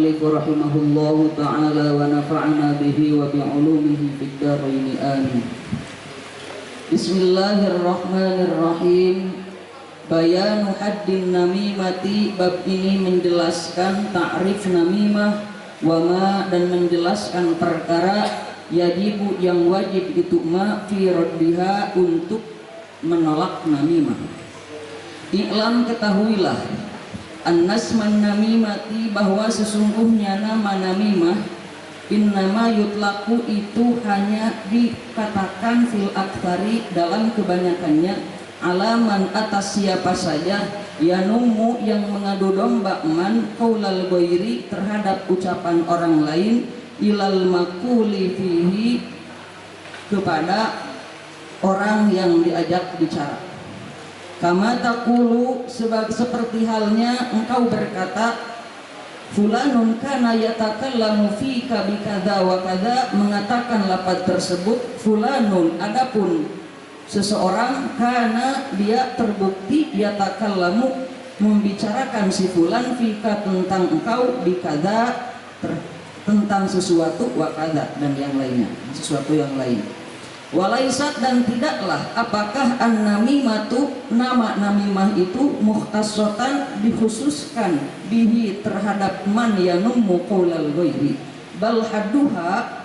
المؤلف رحمه الله تعالى ونفعنا به وبعلومه في الدارين آمين. بسم الله الرحمن الرحيم. Bayanu haddin namimati. Bab ini menjelaskan ta'rif namimah, wama, dan menjelaskan perkara yajibu yang wajib itu ma fi raddiha untuk menolak namimah. I'lam, ketahuilah, annasman namimati, bahwa sesungguhnya nama namimah, innama yutlaku, itu hanya dikatakan fil aktsari, dalam kebanyakannya, alaman, atas siapa saja, yanumu, yang mengadu domba, man qaulal ghairi, terhadap ucapan orang lain, ilal makuli fihi, kepada orang yang diajak bicara. Kama taqulu, seperti halnya engkau berkata, fulanun kana yatakallamu fika bikadza wa kadza, mengatakan lafaz tersebut, fulanun, adapun seseorang, karena dia terbukti yatakallamu, membicarakan si fulan, fika, tentang engkau, bikadza, tentang sesuatu, wa kadza, dan yang lainnya, sesuatu yang lain. Walaisat, dan tidaklah, apakah an-namimatu, nama namimah itu, mukhtasatan, dikhususkan, bihi, terhadap man yanummu qaulal ghairi, bal hadduha,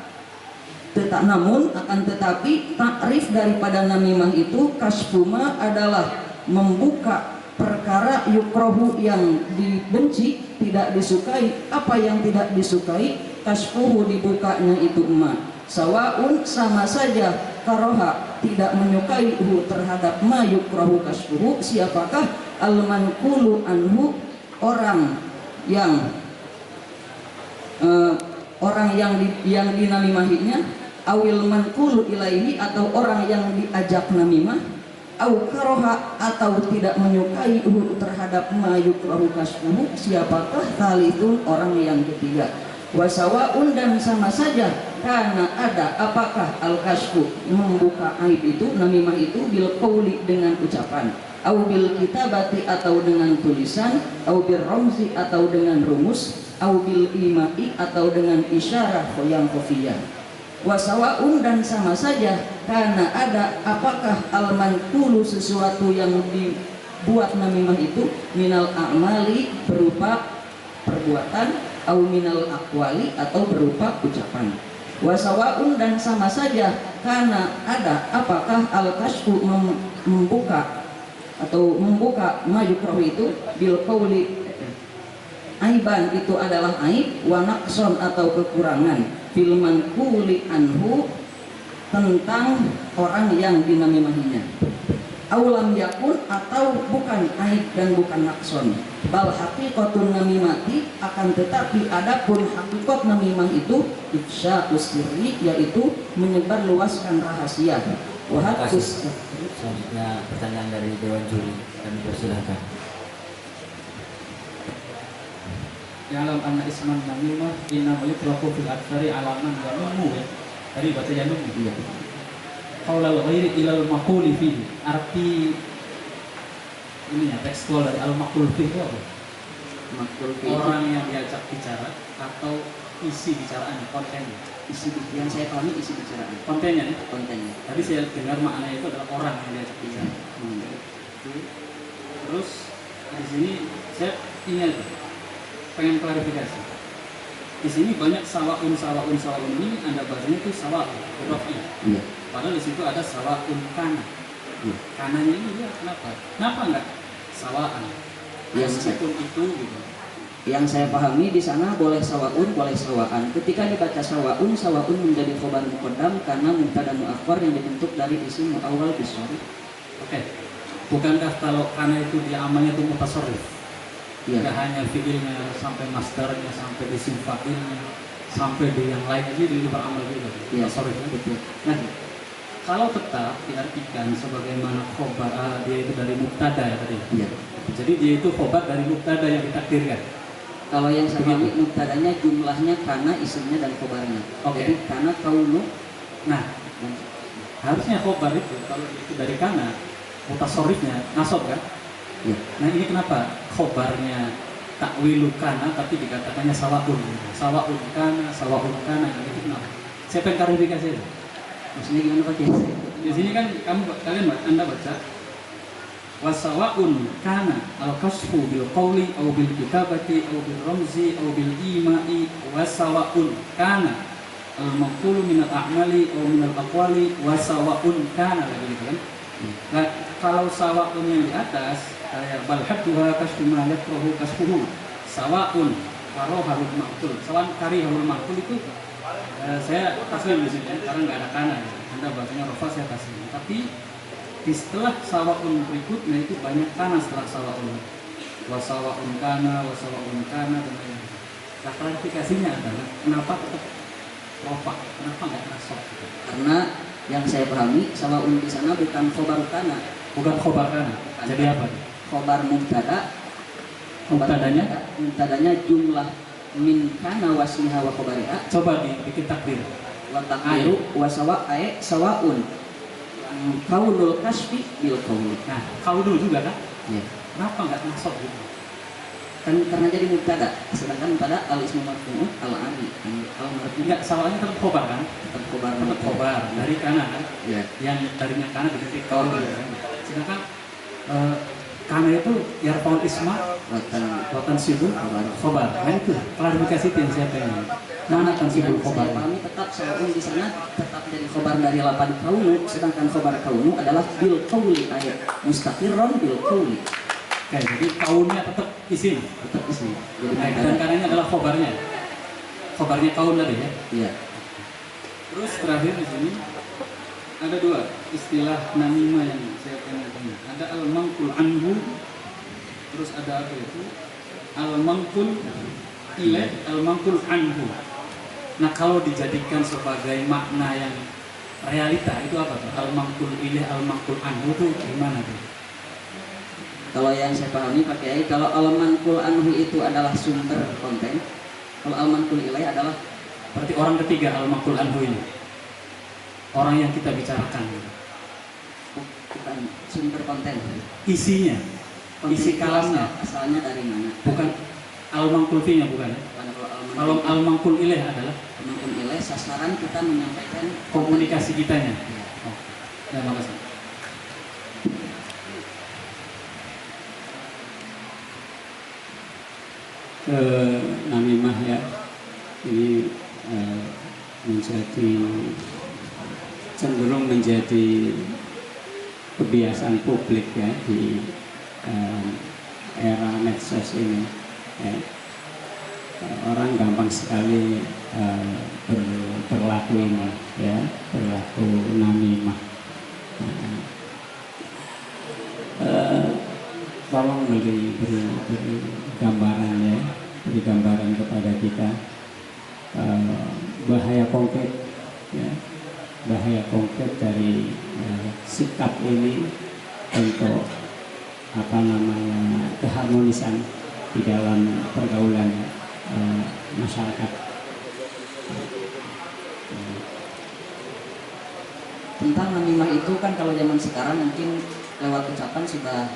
namun akan tetapi takrif daripada namimah itu, kasfuma, adalah membuka perkara yukrohu, yang dibenci, tidak disukai. Apa yang tidak disukai? Kasfuhu, dibukanya itu ma. Sawaun, sama saja, karoha, tidak menyukai hu, terhadap ma yukrohu kasfuhu, siapakah? Al-mankulu anhu, orang yang dinamimahinya, awil mankulu ilaihi, atau orang yang diajak namimah, au karoha, atau tidak menyukai terhadap ma yukrahu kasfuhu, siapakah? Thalithun, orang yang ketiga. Wasawaun, dan sama saja, karena ada, apakah al kasfu, membuka aib itu, namimah itu, bil qauli, dengan ucapan, au bil kitabati, atau dengan tulisan, au bil ramzi, atau dengan rumus, au bil imai, atau dengan isyarah yang khafiyah. Wasawaun, dan sama saja, karena ada, apakah al-mankulu, sesuatu yang dibuat namimah itu, minal a'mali, berupa perbuatan, au minal aqwali, atau berupa ucapan. Wasawaun, dan sama saja, karena ada, apakah al-kasfu, membuka atau membuka mayukrahu itu, bil qauli, aiban, itu adalah aib, wa naqson, atau kekurangan, filman kuli anhu, tentang orang yang dinamimahinya. Aulam yakun, atau bukan aib dan bukan nakson, bal haqiqatun namimati, akan tetapi adapun hakikat namimah itu, ifsya'us sirri, yaitu menyebar luaskan rahasia. Wahatus. Selanjutnya pertanyaan dari Dewan Juri, kami persilahkan. Ya'lam anna isman namimah inna yutlaqu fil aktsari alaman yanumu, ya. Tadi baca yanumu. Iya. Qaulal ghairi ilal maquli fihi. Arti ininya tekstual dari al maqul fihi itu apa? Maqul fihi, orang yang diajak bicara atau isi bicaraan, kontennya. isi yang saya pahami isi bicaraan. Kontennya nih. Kontennya. Tadi saya dengar maknanya itu adalah orang yang diajak bicara. Terus di sini saya ingat, pengen klarifikasi. Di sini banyak sawaun ini, Anda bacanya itu sawaun, rofi. Iya. Padahal di situ ada sawaun kana. Iya. Kananya ini ya kenapa? Kenapa enggak sawaan? Meskipun itu gitu. Yang saya pahami di sana boleh sawaun, boleh sawaan. Ketika dibaca sawaun, sawaun menjadi khobar muqaddam karena mubtada muakhkhar yang dibentuk dari isim muawwal bisharif. Oke. Bukankah kalau kana itu dia amalnya itu mutasarrif? Iya. Tidak hanya fiilnya, sampai masdarnya, sampai isim fa'ilnya, sampai di yang lain aja di beramal juga. Iya, Mutasarrif, betul. Nah, kalau tetap diartikan sebagaimana khobar, dia itu dari mubtada ya tadi. Iya. Jadi dia itu khobar dari mubtada yang ditakdirkan. Kalau yang saya pahami mubtadanya jumlahnya kana, isimnya, dan khobarnya. Oke. Jadi kana kaunu. Nah, harusnya khobar itu kalau itu dari kana, mutasarrifnya nasab kan? Ya. Nah ini kenapa khobarnya takwilu kana tapi dikatakannya sawaun kana gitu kenapa? Siapa yang klarifikasi itu? Maksudnya gimana Pak Kiai? Di sini kan Anda baca wasawaun kana al-kasfu bil qawli aw bil kitabati aw bil ramzi aw bil ima'i wasawaun kana al-maqulu min al-a'mali aw min al-aqwali wasawaun kana lagi gitu kan. Nah, kalau sawaun yang di atas kayak bal hadduha kasfu ma yakrahu kasfuhu sawaun karoharul maqtul sawan kariharul maqtul itu saya taslim di sini ya, karena nggak ada kana ya. Anda bacanya rofa saya taslim tapi di setelah sawaun berikutnya itu banyak kana setelah sawaun wasawaun kana dan lain-lain. Nah, klarifikasinya adalah kenapa tetap rofa, kenapa nggak nasab gitu? Karena yang saya pahami sawaun di sana bukan khobar kana, Bukan khobar kana. Jadi apa? khobar mubtada. Mubtadanya jumlah min kana wasmiha wa khobariha Coba bikin takdir. wa takdiru wa sawaun kaulul kasfi bil qauli. Nah, kau dulu juga kan? Ya. Kenapa nggak nasab gitu? Kan karena jadi mubtada, sedangkan mubtada al ismu marfu'un al ari al marfu' Enggak, salahnya tetap khobar kan? tetap khobar Tetap khobar dari kana kan? ya. Yang darinya kana dititik kau kan? Sedangkan kana itu yarfaul isma watan sibul khobar. Nah itu klarifikasi itu yang saya pengen. Mana kan sibul Yang khobar? saya pahami tetap sawaun di sana tetap jadi khobar dari lapan kaunu, sedangkan khobar kaunu adalah bil qauli ayat mustaqirron bil qauli. Oke, jadi kaunnya tetap isim. Tetap isi. Jadi Nah, dan mubtada. kananya adalah khobarnya. Khobarnya kaun tadi ya. Iya. Terus terakhir di sini ada dua istilah namimah yang saya pengen tanya. Ada al-mangkul anhu, terus ada apa itu? Al-mangkul ilaih, al-mangkul anhu. Nah, kalau dijadikan sebagai makna yang realita itu apa tuh? Al-mangkul ilaih, al-mangkul anhu itu gimana tuh? Kalau yang saya pahami Pak Kiai, kalau al-manqul anhu itu adalah sumber konten, kalau al-manqul ilaih adalah Berarti orang ketiga al-mangkul anhu ini. Orang yang kita bicarakan. bukan sumber konten. Isinya, Konten isi itu kalamnya. asalnya dari mana? Bukan al-mangkul finya bukan ya? Karena Kalau al-mangkul ilaih adalah al-manqul ilaih sasaran kita menyampaikan komunikasi kitanya. Ya. Oh, ya makasih. Namimah ya, ini menjadi cenderung menjadi kebiasaan publik ya di era medsos ini ya. Orang gampang sekali berlaku ini ya, berlaku namimah. Tolong beri gambaran ya, beri gambaran kepada kita bahaya konkret ya, bahaya konkret dari sikap ini untuk apa namanya keharmonisan di dalam pergaulan masyarakat. Tentang namimah itu kan kalau zaman sekarang mungkin lewat ucapan sudah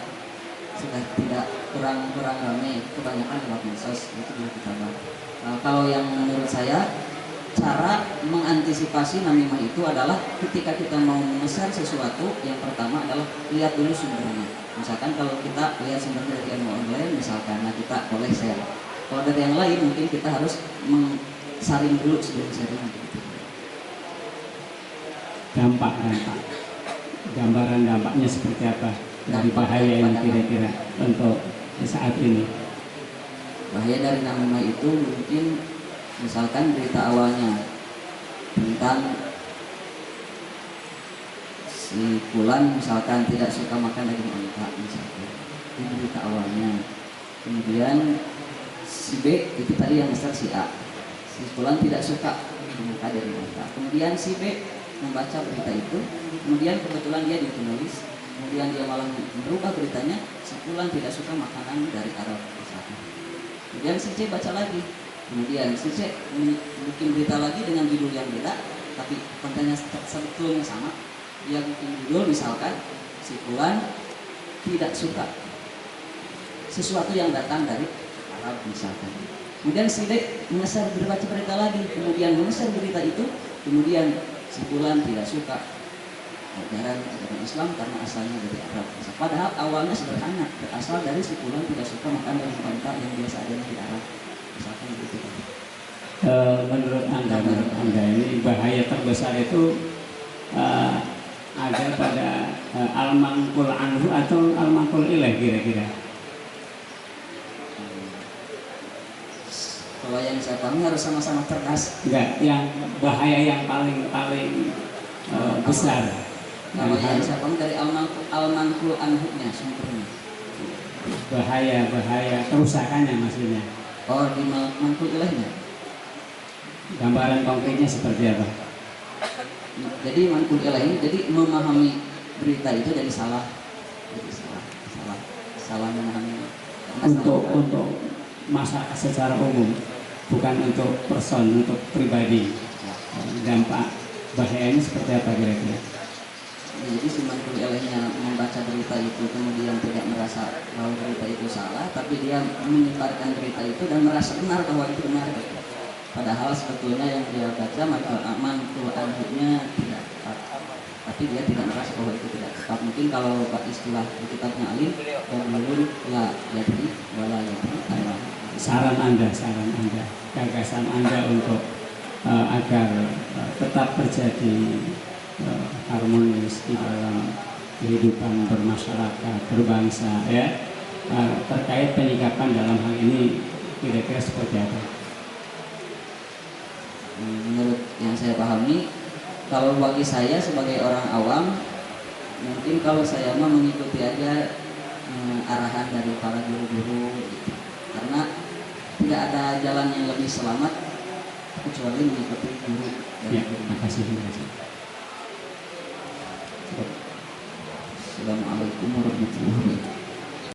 tidak kurang ramai, kebanyakan lewat medsos itu dulu kita bahas. Kalau yang menurut saya cara mengantisipasi namimah itu adalah ketika kita mau nge-share sesuatu, yang pertama adalah lihat dulu sumbernya. Misalkan kalau kita lihat sumbernya dari ilmu online misalkan, nah kita boleh share. Kalau dari yang lain mungkin kita harus saring dulu sebelum sharing. Dampak gambaran dampaknya seperti apa dari bahaya ini kira-kira untuk saat ini? Bahaya dari namimah itu mungkin misalkan berita awalnya tentang si Fulan misalkan tidak suka makan daging unta misalkan, itu berita awalnya. Kemudian si B itu tadi yang besar si A, si Fulan tidak suka makan daging unta. Kemudian si B membaca berita itu, kemudian kebetulan dia ditulis, kemudian dia malah merubah beritanya, si Fulan tidak suka makanan dari Arab misalkan. Kemudian si C baca lagi, kemudian si C bikin berita lagi dengan judul yang beda, tapi kontennya sebetulnya sama. Dia bikin judul misalkan si Fulan tidak suka sesuatu yang datang dari Arab misalkan. Kemudian si D mengeser berbaca berita lagi, kemudian mengeser berita itu, kemudian si fulan tidak suka ajaran Islam karena asalnya dari Arab. Padahal awalnya sederhana, berasal dari si fulan tidak suka makan daging unta yang biasa ada di Arab. Misalkan begitu. Menurut anda ini bahaya terbesar itu ada pada al-manqul anhu atau al-manqul ilaih kira-kira? Kalau yang saya pahami harus sama-sama cerdas. Enggak, yang bahaya yang paling besar. Kalau yang saya pahami dari al-manqul anhu-nya sumbernya. Bahaya kerusakannya maksudnya. Oh, di manqul ilaihnya. Gambaran konkretnya seperti apa? Jadi manqul ilaih, jadi memahami berita itu jadi salah. Jadi salah memahami. Untuk masyarakat secara umum, bukan untuk person, untuk pribadi. Dampak bahayanya seperti apa kira-kira? Jadi si manqul ilaihnya membaca berita itu kemudian tidak merasa bahwa berita itu salah, tapi dia menyebarkan berita itu dan merasa benar bahwa itu benar. Padahal sebetulnya yang dia baca manqul anhu-nya tidak tepat, tapi dia tidak merasa bahwa itu tidak tepat. Mungkin kalau istilah di kitabnya alim, walul la yadri wala yadri Allah. Saran anda, gagasan anda untuk agar tetap terjadi harmonis di dalam kehidupan bermasyarakat, berbangsa, ya, terkait penyikapan dalam hal ini kira-kira seperti apa? Menurut yang saya pahami, kalau bagi saya sebagai orang awam, mungkin kalau saya mah mengikuti aja arahan dari para guru-guru gitu. Karena tidak ada jalan yang lebih selamat kecuali mengikuti guru dan Ya, guru. terima kasih. Assalamualaikum warahmatullahi wabarakatuh.